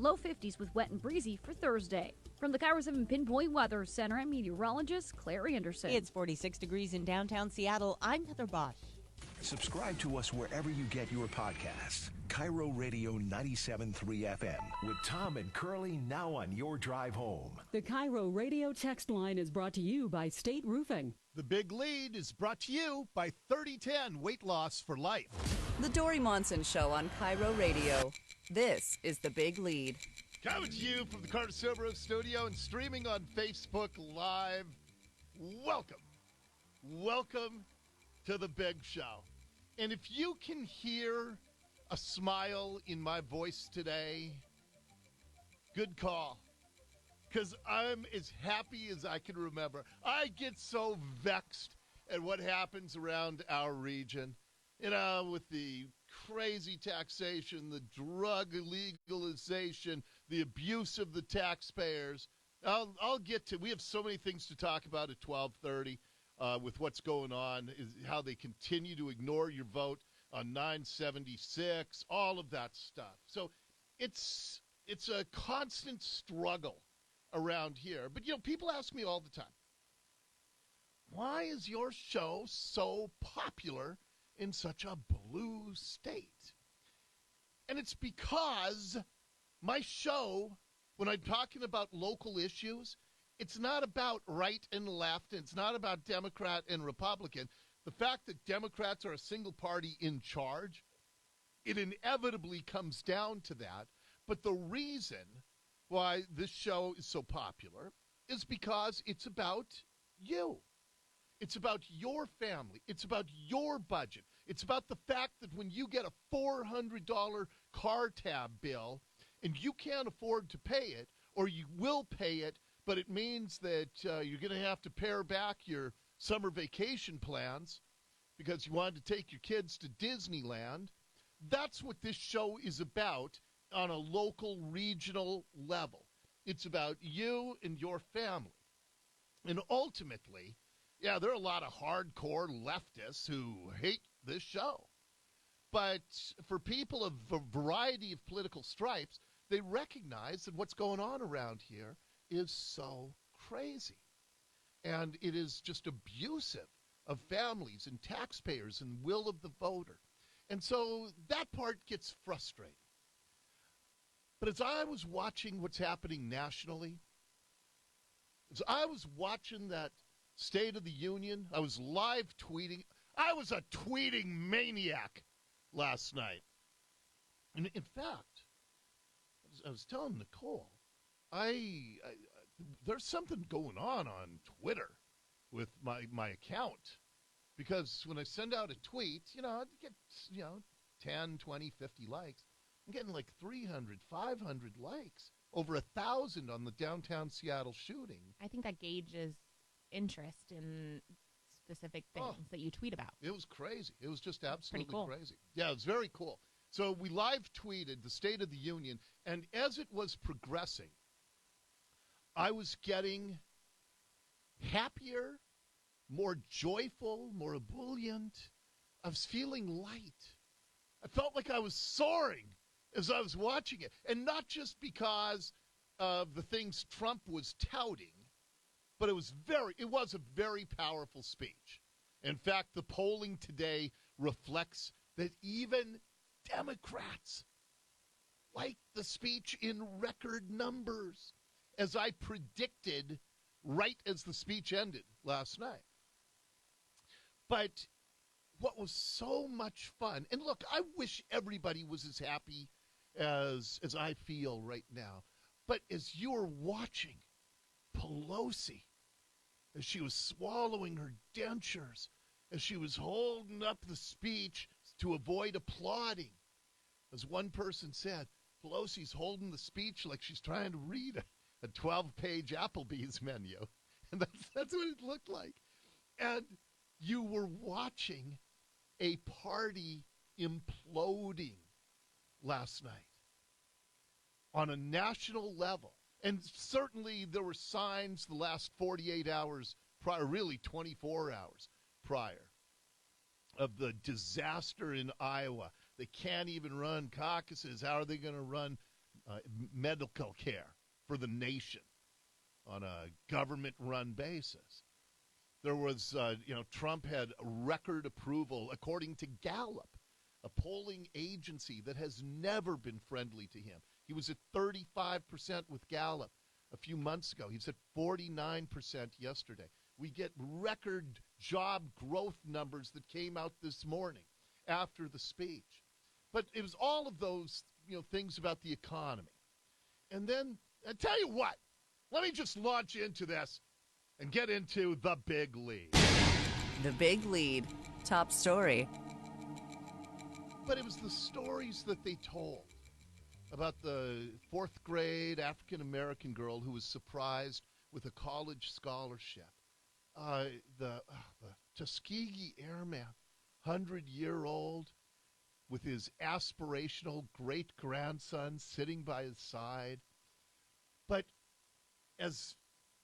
Low 50s with wet and breezy for Thursday. From the KIRO 7 Pinpoint Weather Center, I'm meteorologist Claire Anderson. It's 46 degrees in downtown Seattle. I'm Heather Bosch. Subscribe to us wherever you get your podcasts. KIRO Radio 97.3 FM with Tom and Curly now on your drive home. The KIRO Radio text line is brought to you by State Roofing. The Big Lead is brought to you by 3010 Weight Loss for Life. The Dori Monson Show on KIRO Radio. This is The Big Lead. Coming to you from the Carter Silver Studio and streaming on Facebook Live. Welcome. Welcome to The Big Show. And if you can hear a smile in my voice today, good call. Because I'm as happy as I can remember. I get so vexed at what happens around our region. You know, with the crazy taxation, the drug legalization, the abuse of the taxpayers. I'll get to, we have so many things to talk about at 12:30 with what's going on, is how they continue to ignore your vote on 976, all of that stuff. So it's a constant struggle around here. But, you know, people ask me all the time, why is your show so popular in such a blue state? And it's because my show, when I'm talking about local issues, it's not about right and left, and it's not about Democrat and Republican. The fact that Democrats are a single party in charge, it inevitably comes down to that. But the reason why this show is so popular is because it's about you. It's about your family. It's about your budget. It's about the fact that when you get a $400 car tab bill and you can't afford to pay it, or you will pay it, but it means that you're going to have to pare back your summer vacation plans because you wanted to take your kids to Disneyland. That's what this show is about on a local, regional level. It's about you and your family. And ultimately, yeah, there are a lot of hardcore leftists who hate this show. But for people of a variety of political stripes, they recognize that what's going on around here is so crazy. And it is just abusive of families and taxpayers and will of the voter. And so that part gets frustrating. But as I was watching what's happening nationally, as I was watching that State of the Union, I was live tweeting. I was a tweeting maniac last night. And in fact, I was telling Nicole, there's something going on Twitter with my account. Because when I send out a tweet, I get, 10, 20, 50 likes. I'm getting like 300, 500 likes, over 1,000 on the downtown Seattle shooting. I think that gauges interest in specific things that you tweet about. It was crazy. It was just absolutely cool. Crazy. Yeah, it was very cool. So we live tweeted the State of the Union, and as it was progressing, I was getting happier, more joyful, more ebullient. I was feeling light. I felt like I was soaring as I was watching it. And not just because of the things Trump was touting, but it was a very powerful speech. In fact, the polling today reflects that even Democrats like the speech in record numbers, as I predicted right as the speech ended last night. But what was so much fun, and look, I wish everybody was as happy as I feel right now, but as you were watching Pelosi, as she was swallowing her dentures, as she was holding up the speech to avoid applauding, as one person said, Pelosi's holding the speech like she's trying to read a 12-page Applebee's menu. And that's what it looked like. And you were watching a party imploding last night on a national level. And certainly there were signs the last 48 hours prior, really 24 hours prior, of the disaster in Iowa. They can't even run caucuses. How are they going to run medical care for the nation on a government-run basis. There was, Trump had record approval, according to Gallup, a polling agency that has never been friendly to him. He was at 35% with Gallup a few months ago. He was at 49% yesterday. We get record job growth numbers that came out this morning after the speech. But it was all of those, things about the economy. And then, I tell you what, let me just launch into this and get into the big lead. The big lead. Top story. But it was the stories that they told about the fourth grade African-American girl who was surprised with a college scholarship. The Tuskegee Airman, 100-year-old, with his aspirational great-grandson sitting by his side. But as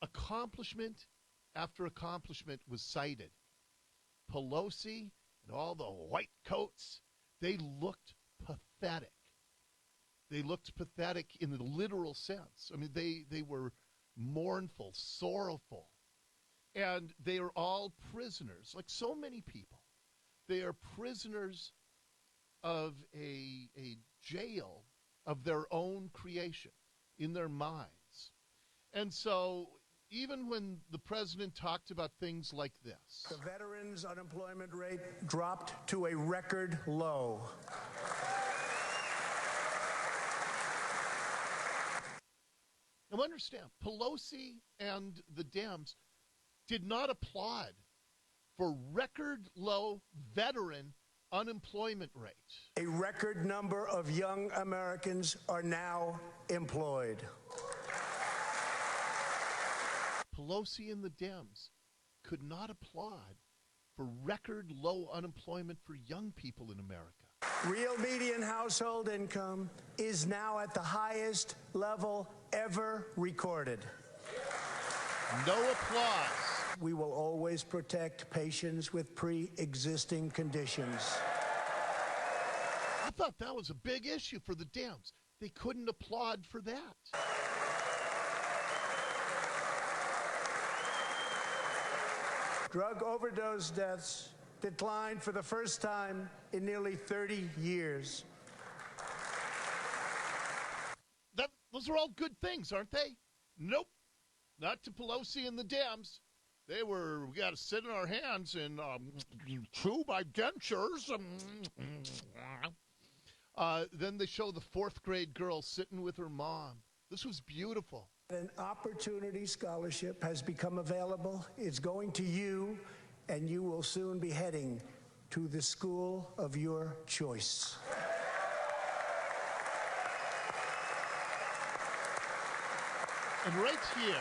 accomplishment after accomplishment was cited, Pelosi and all the white coats, they looked pathetic. They looked pathetic in the literal sense. I mean, they were mournful, sorrowful. And they are all prisoners, like so many people. They are prisoners of a jail of their own creation in their minds. And so even when the president talked about things like this. The veterans' unemployment rate dropped to a record low. Now understand, Pelosi and the Dems did not applaud for record low veteran unemployment rates. A record number of young Americans are now employed. Pelosi and the Dems could not applaud for record low unemployment for young people in America. Real median household income is now at the highest level ever recorded. No applause. We will always protect patients with pre-existing conditions. I thought that was a big issue for the Dems. They couldn't applaud for that. Drug overdose deaths declined for the first time in nearly 30 years. Those are all good things, aren't they? Nope. Not to Pelosi and the Dems. We got to sit in our hands and chew my dentures. Then they show the fourth grade girl sitting with her mom. This was beautiful. An opportunity scholarship has become available. It's going to you, and you will soon be heading to the school of your choice. And right here,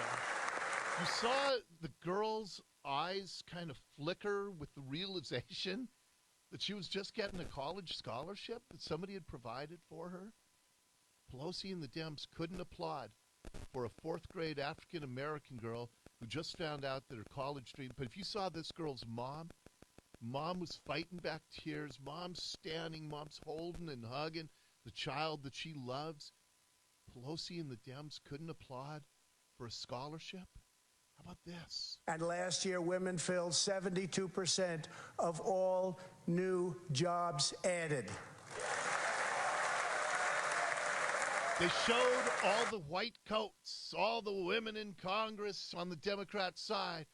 you saw the girl's eyes kind of flicker with the realization that she was just getting a college scholarship that somebody had provided for her. Pelosi and the Dems couldn't applaud for a fourth-grade African-American girl who just found out that her college dream. But if you saw this girl's mom was fighting back tears. Mom's standing. Mom's holding and hugging the child that she loves. Pelosi and the Dems couldn't applaud for a scholarship? How about this? And last year, women filled 72% of all new jobs added. They showed all the white coats, all the women in Congress on the Democrat side.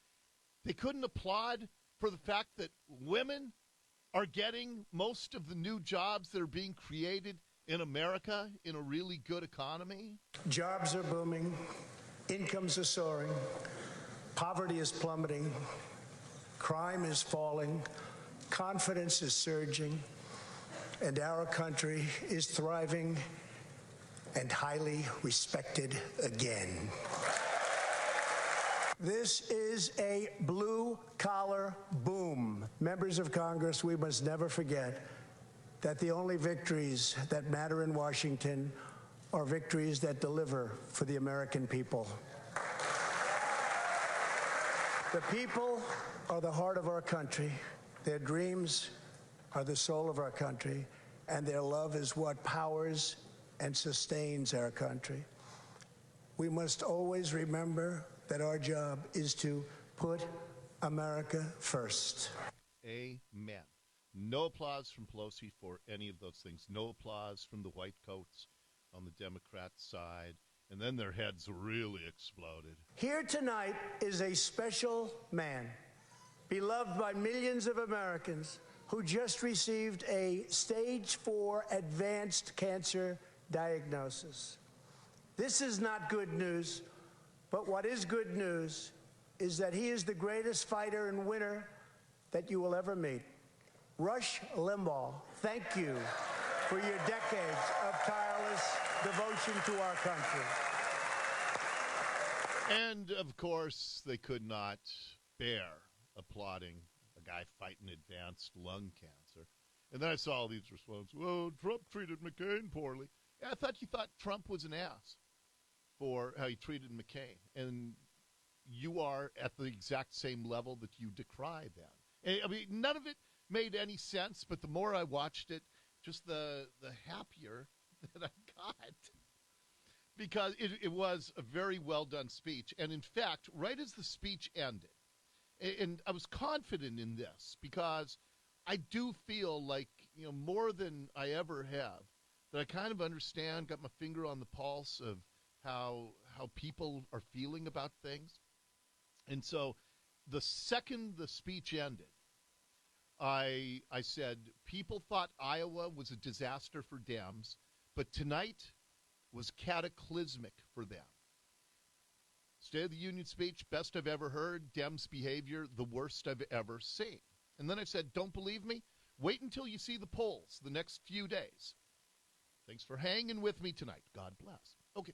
They couldn't applaud for the fact that women are getting most of the new jobs that are being created in America in a really good economy. Jobs are booming. Incomes are soaring. Poverty is plummeting. Crime is falling. Confidence is surging. And our country is thriving and highly respected again. This is a blue-collar boom. Members of Congress, we must never forget that the only victories that matter in Washington are victories that deliver for the American people. The people are the heart of our country. Their dreams are the soul of our country, and their love is what powers and sustains our country. We must always remember that our job is to put America first. Amen. No applause from Pelosi for any of those things. No applause from the white coats on the Democrat side. And then their heads really exploded. Here tonight is a special man, beloved by millions of Americans, who just received a stage 4 advanced cancer diagnosis. This is not good news, but what is good news is that he is the greatest fighter and winner that you will ever meet. Rush Limbaugh, thank you for your decades of tireless devotion to our country. And, of course, they could not bear applauding a guy fighting advanced lung cancer. And then I saw all these responses. Well, Trump treated McCain poorly. Yeah, I thought you thought Trump was an ass for how he treated McCain. And you are at the exact same level that you decry then. I mean, none of it made any sense, but the more I watched it, just the happier that I got. Because it was a very well-done speech. And, in fact, right as the speech ended, and I was confident in this because I do feel like, more than I ever have, that I kind of understand, got my finger on the pulse of how people are feeling about things. And so the second the speech ended, I said, people thought Iowa was a disaster for Dems, but tonight was cataclysmic for them. State of the Union speech, best I've ever heard. Dems behavior, the worst I've ever seen. And then I said, don't believe me? Wait until you see the polls the next few days. Thanks for hanging with me tonight. God bless. Okay.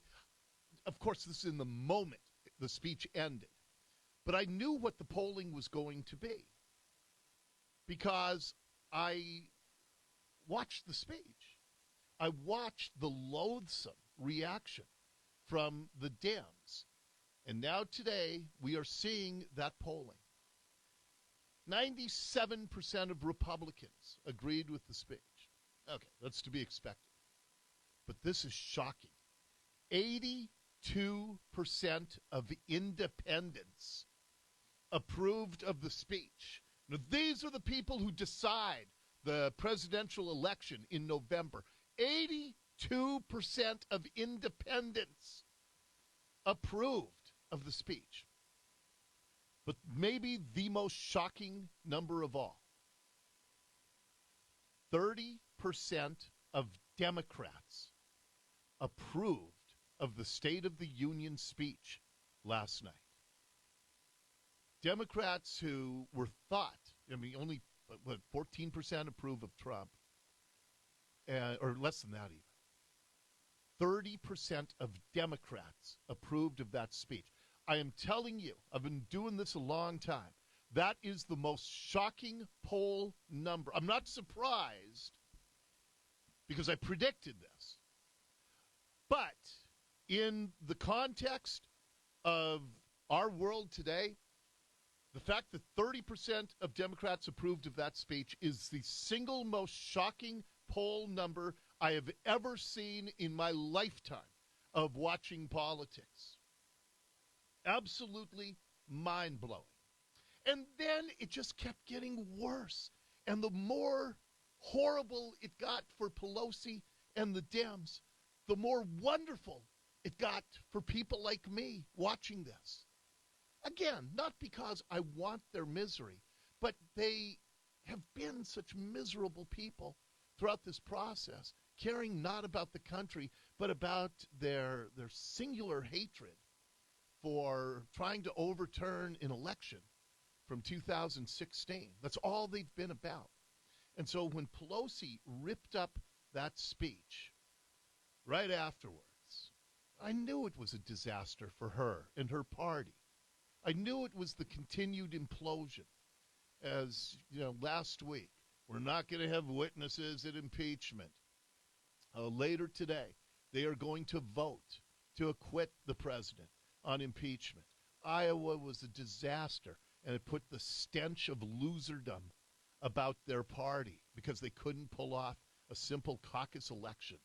Of course, this is in the moment the speech ended. But I knew what the polling was going to be because I watched the speech. I watched the loathsome reaction from the Dems. And now today, we are seeing that polling. 97% of Republicans agreed with the speech. Okay, that's to be expected. But this is shocking. 82% of independents approved of the speech. Now, these are the people who decide the presidential election in November. 82% of independents approved of the speech. But maybe the most shocking number of all, 30% of Democrats approved of the State of the Union speech last night. Democrats who were thought, only 14% approve of Trump, or less than that even. 30% of Democrats approved of that speech. I am telling you, I've been doing this a long time. That is the most shocking poll number. I'm not surprised because I predicted this. But in the context of our world today, the fact that 30% of Democrats approved of that speech is the single most shocking poll number I have ever seen in my lifetime of watching politics. Absolutely mind-blowing. And then it just kept getting worse. And the more horrible it got for Pelosi and the Dems, the more wonderful it got for people like me watching this. Again, not because I want their misery, but they have been such miserable people throughout this process, caring not about the country, but about their singular hatred for trying to overturn an election from 2016. That's all they've been about. And so when Pelosi ripped up that speech right afterwards, I knew it was a disaster for her and her party. I knew it was the continued implosion. As, last week, we're not going to have witnesses at impeachment. Later today, they are going to vote to acquit the president on impeachment. Iowa was a disaster, and it put the stench of loserdom about their party because they couldn't pull off a simple caucus election.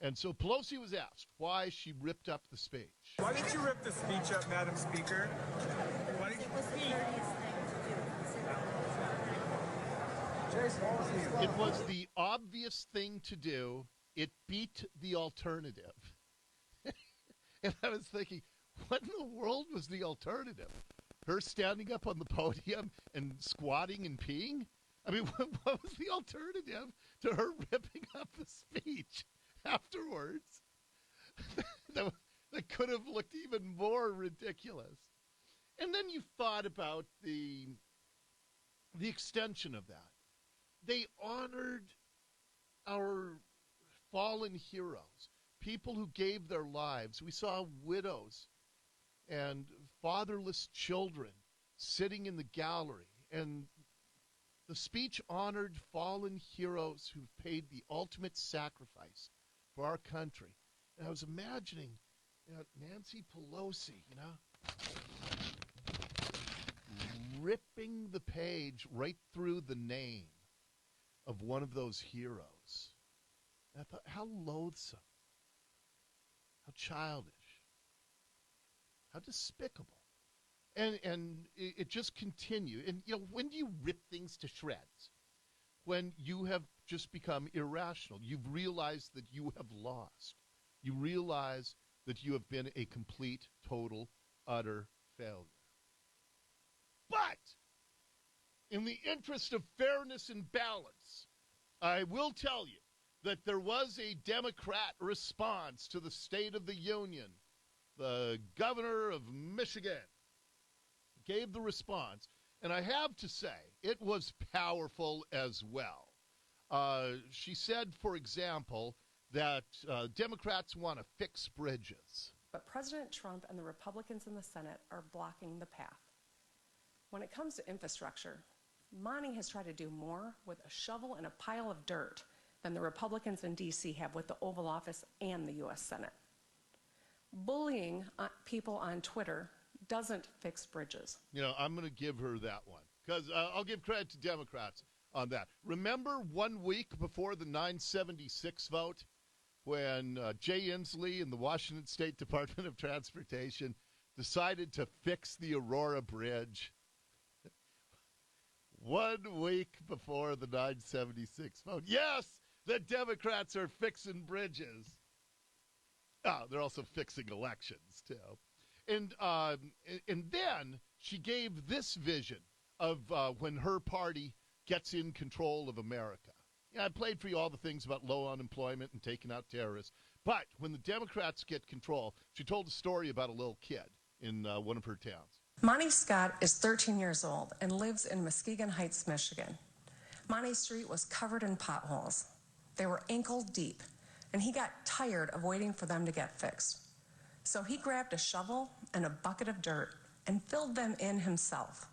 And so Pelosi was asked why she ripped up the speech. Why did you rip the speech up, Madam Speaker? Why did you... It was the obvious thing to do. It beat the alternative. And I was thinking, what in the world was the alternative? Her standing up on the podium and squatting and peeing? I mean, what was the alternative to her ripping up the speech afterwards? that could have looked even more ridiculous. And then you thought about the extension of that. They honored our fallen heroes, people who gave their lives. We saw widows and fatherless children sitting in the gallery. And the speech honored fallen heroes who've paid the ultimate sacrifice for our country. And I was imagining, Nancy Pelosi, ripping the page right through the name of one of those heroes. And I thought, how loathsome, how childish, how despicable. And it just continued. And, when do you rip things to shreds? When you have just become irrational. You've realized that you have lost. You realize that you have been a complete, total, utter failure. But in the interest of fairness and balance, I will tell you that there was a Democrat response to the State of the Union. The governor of Michigan gave the response, and I have to say, it was powerful as well. She said, for example, that Democrats want to fix bridges. But President Trump and the Republicans in the Senate are blocking the path. When it comes to infrastructure, Monty has tried to do more with a shovel and a pile of dirt than the Republicans in D.C. have with the Oval Office and the U.S. Senate. Bullying people on Twitter doesn't fix bridges. I'm going to give her that one because I'll give credit to Democrats on that. Remember 1 week before the 976 vote when Jay Inslee and the Washington State Department of Transportation decided to fix the Aurora Bridge? 1 week before the 976 vote. Yes, the Democrats are fixing bridges. Oh, they're also fixing elections, too. And then she gave this vision of when her party gets in control of America. I played for you all the things about low unemployment and taking out terrorists. But when the Democrats get control, she told a story about a little kid in one of her towns. Monty Scott is 13 years old and lives in Muskegon Heights, Michigan. Monty's street was covered in potholes. They were ankle deep, and he got tired of waiting for them to get fixed. So he grabbed a shovel and a bucket of dirt and filled them in himself.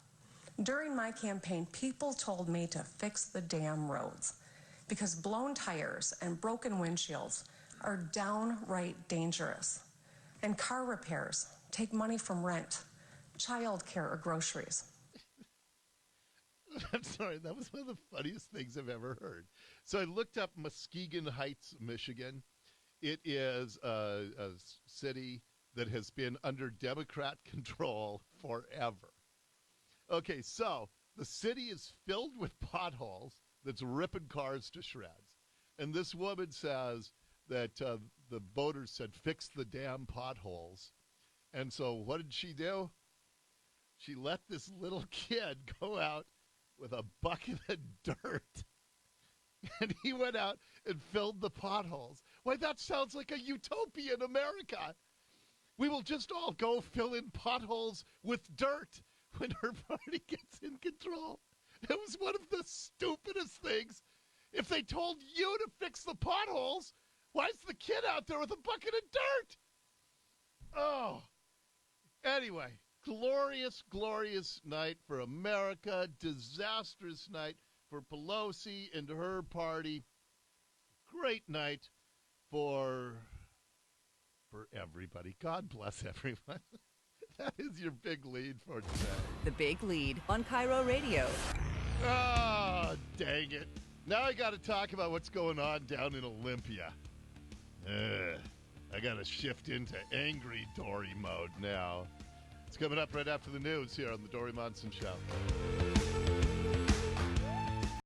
During my campaign, people told me to fix the damn roads because blown tires and broken windshields are downright dangerous. And car repairs take money from rent, child care, or groceries. I'm sorry, that was one of the funniest things I've ever heard. So I looked up Muskegon Heights, Michigan. It is a city that has been under Democrat control forever. Okay, so the city is filled with potholes that's ripping cars to shreds. And this woman says that the voters said, fix the damn potholes. And so what did she do? She let this little kid go out with a bucket of dirt. And he went out and filled the potholes. Why, that sounds like a utopian America. We will just all go fill in potholes with dirt when her party gets in control. It was one of the stupidest things. If they told you to fix the potholes, why is the kid out there with a bucket of dirt? Oh. Anyway, glorious, glorious night for America. Disastrous night for Pelosi and her party. Great night for everybody. God bless everyone. That is your big lead for today. The Big Lead on KIRO Radio. Oh, dang it. Now I got to talk about what's going on down in Olympia. I got to shift into angry Dori mode now. It's coming up right after the news here on the Dori Monson Show.